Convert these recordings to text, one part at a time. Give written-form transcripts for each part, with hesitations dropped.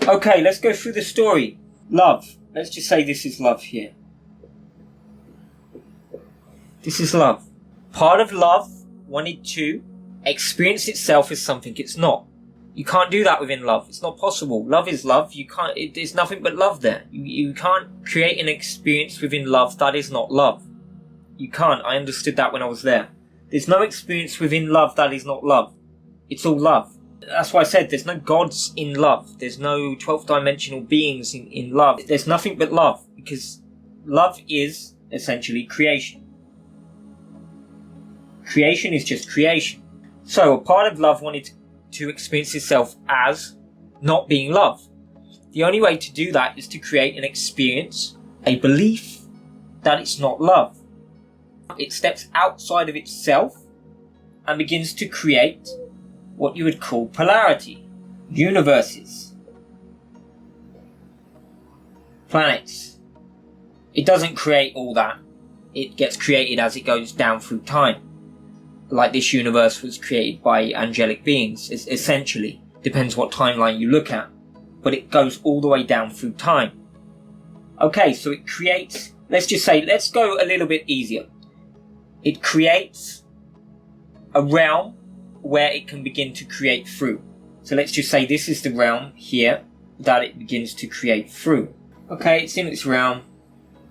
Okay, let's go through the story. Love. Let's just say this is love here. This is love. Part of love wanted to experience itself as something it's not. You can't do that within love. It's not possible. Love is love. There's nothing but love there. You can't create an experience within love that is not love. You can't. I understood that when I was there. There's no experience within love that is not love. It's all love. That's why I said there's no gods in love. There's no 12th dimensional beings in love. There's nothing but love, because love is essentially creation. Creation is just creation. So a part of love wanted to experience itself as not being love. The only way to do that is to create an experience, a belief that it's not love. It steps outside of itself and begins to create what you would call polarity, universes, planets. It doesn't create all that. It gets created as it goes down through time. Like this universe was created by angelic beings, essentially. Depends what timeline you look at. But it goes all the way down through time. Okay, so it creates, let's go a little bit easier. It creates a realm where it can begin to create through. So let's just say this is the realm here that it begins to create through. Okay, it's in its realm.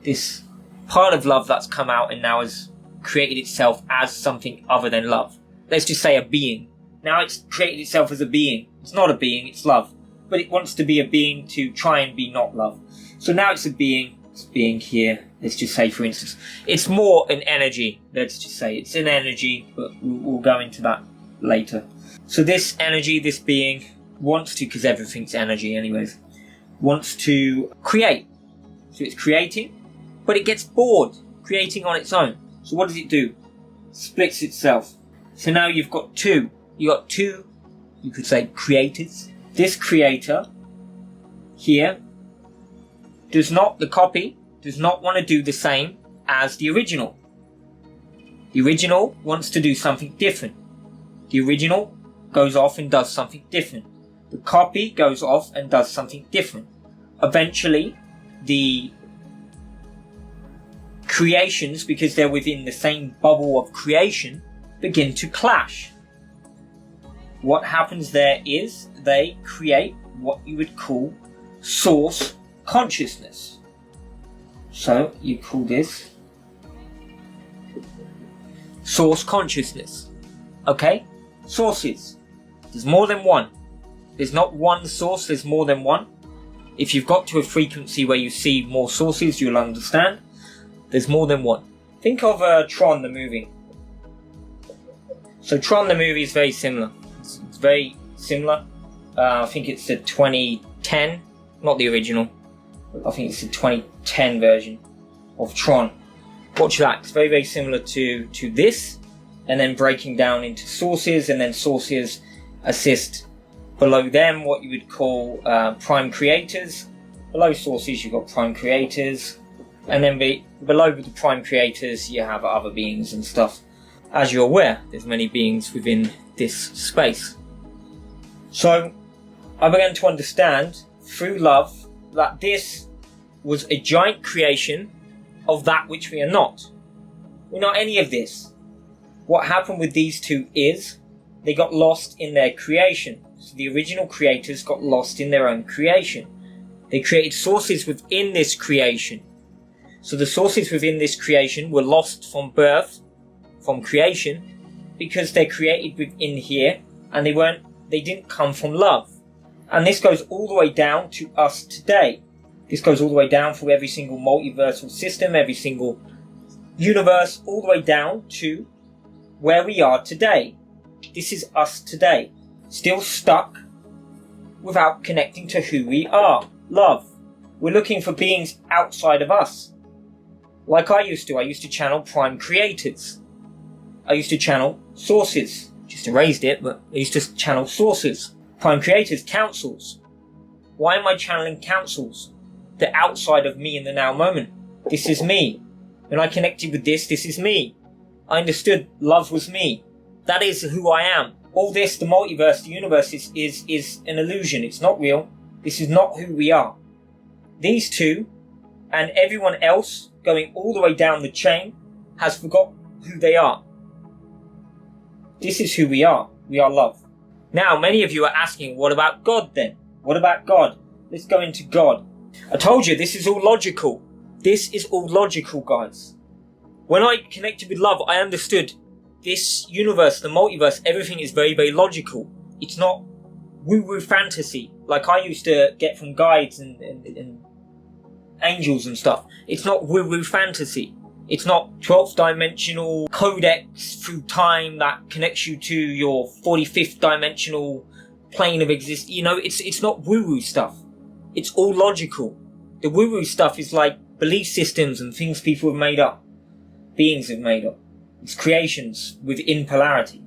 This part of love that's come out and now has created itself as something other than love. Let's just say a being. Now it's created itself as a being. It's not a being, it's love. But it wants to be a being to try and be not love. So now it's a being. It's being here. Let's just say, for instance, it's more an energy. Let's just say it's an energy, but we'll go into that later. So this energy, this being, wants to, because everything's energy anyways, wants to create. So it's creating, but it gets bored creating on its own. So what does it do? Splits itself. So now you've got two. You got two, you could say, creators. This creator here the copy does not want to do the same as the original. The original wants to do something different. The original goes off and does something different. The copy goes off and does something different. Eventually, the creations, because they're within the same bubble of creation, begin to clash. What happens there is they create what you would call source consciousness. So you call this source consciousness. Okay? Sources. There's more than one. There's not one source, there's more than one. If you've got to a frequency where you see more sources, you'll understand. There's more than one. Think of Tron the movie. So Tron the movie is very similar. It's very similar. I think it's the 2010, not the original. I think it's the 2010 version of Tron. Watch that. It's very, very similar to this. And then breaking down into sources, and then sources assist below them what you would call prime creators. Below sources you've got prime creators. And then below the prime creators you have other beings and stuff. As you're aware, there's many beings within this space. So I began to understand through love that this was a giant creation of that which we are not. We're not any of this. What happened with these two is they got lost in their creation. So the original creators got lost in their own creation. They created sources within this creation. So the sources within this creation were lost from birth, from creation, because they're created within here, and they didn't come from love. And this goes all the way down to us today. This goes all the way down through every single multiversal system, every single universe, all the way down to where we are today. This is us today, still stuck without connecting to who we are, love. We're looking for beings outside of us. Like I used to channel prime creators. I used to channel sources. Just erased it, but I used to channel sources. Prime creators, councils. Why am I channeling councils? They're outside of me in the now moment. This is me. When I connected with this is me. I understood love was me. That is who I am. All this, the multiverse, the universe is an illusion. It's not real. This is not who we are. These two and everyone else going all the way down the chain has forgot who they are. This is who we are. We are love. Now, many of you are asking, what about God then? What about God? Let's go into God. I told you, this is all logical. This is all logical, guys. When I connected with love, I understood this universe, the multiverse, everything is very, very logical. It's not woo-woo fantasy like I used to get from guides and angels and stuff. It's not woo-woo fantasy. It's not 12th dimensional codex through time that connects you to your 45th dimensional plane of existence. You know, it's not woo-woo stuff. It's all logical. The woo-woo stuff is like belief systems and things people have made up. Beings have made up. It's creations within polarity.